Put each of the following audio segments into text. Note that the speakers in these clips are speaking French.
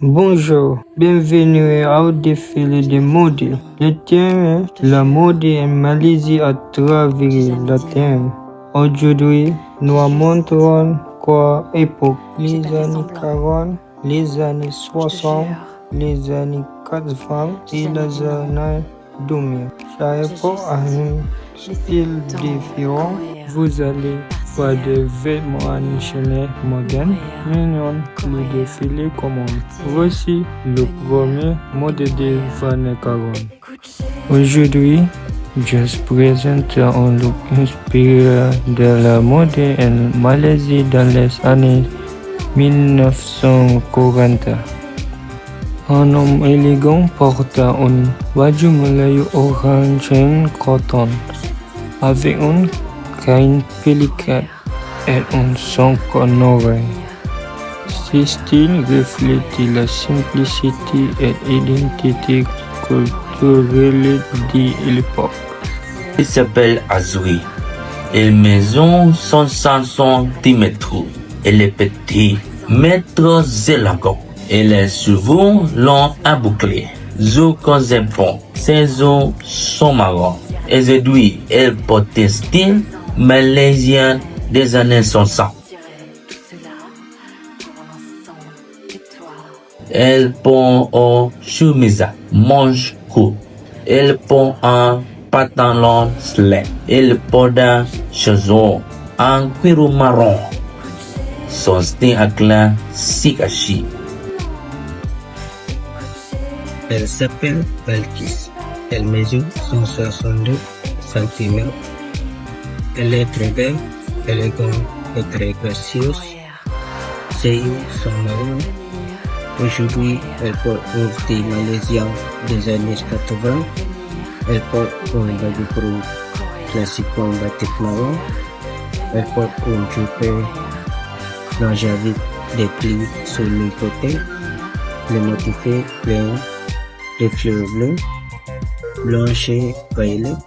Bonjour, bienvenue au défilé de mode. Le thème est la mode en Malaisie à travers le thème. Aujourd'hui, nous montrons quoi époque les années 40, les années 60, les années 80 et les années 2000. Chaque époque a un style différent. Vous allez voir des vêtements traditionnels modernes, mignons, le défilé commande. Voici le premier modèle des années 40. Aujourd'hui, je vous présente un look inspiré de la mode en Malaisie dans les années 1940. Un homme élégant porte un baju Melayu orange coton avec un kain pelikat et un son en oreille. Ce style reflète la simplicité et l'identité culturelle de l'époque. Il s'appelle Azuri. Elle mesure 100 cm. Elle est petite, mètre zélango. Elle est souvent long à boucler. Zou bon. Ses os sont marrons. Aujourd'hui, elle porte un style malaisien des années 60. Elle porte un chemise manche court. Elle porte un pantalon slet. Elle porte un chaussure en cuir marron. Son style acclame Sikashi. Elle s'appelle Balkis. Elle mesure 162 cm. Elle est très belle, élégante et très gracieuse. Ses yeux sont marrons. Aujourd'hui, elle porte un style malaisien des années 80. Elle porte un body pro classique en batik marron. Elle porte une jupe blanche avec des plis sur les côtés. Le motif est plein de fleurs bleues, blanches et violettes.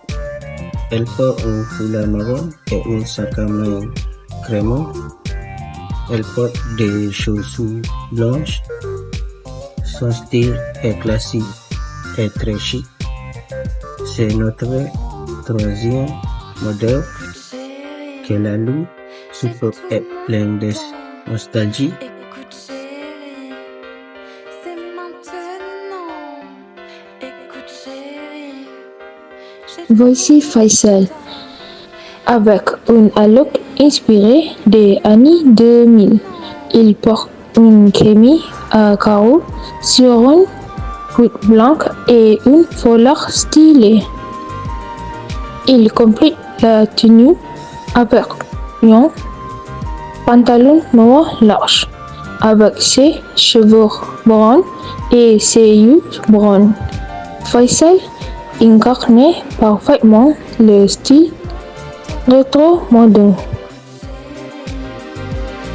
Elle porte un foulard marron et un sac à main crémeux. Elle porte des chaussures blanches. Son style est classique et très chic. C'est notre troisième modèle qu'elle a lu. Super et plein de nostalgie. Voici Faisal avec un look inspiré des années 2000. Il porte une chemise à carreaux sur une route blanche et une foulard stylée. Il complète la tenue avec un pantalon noir large avec ses cheveux bruns et ses yeux bruns. Faisal incarne parfaitement le style rétro-moderne.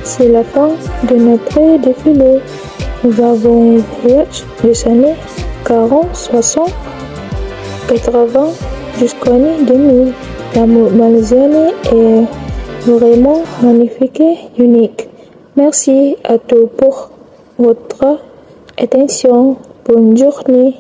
C'est la fin de notre défilé. Nous avons vu les années 40, 60, 80 jusqu'aux années 2000. La mode malaisienne est vraiment magnifique et unique. Merci à tous pour votre attention. Bonne journée.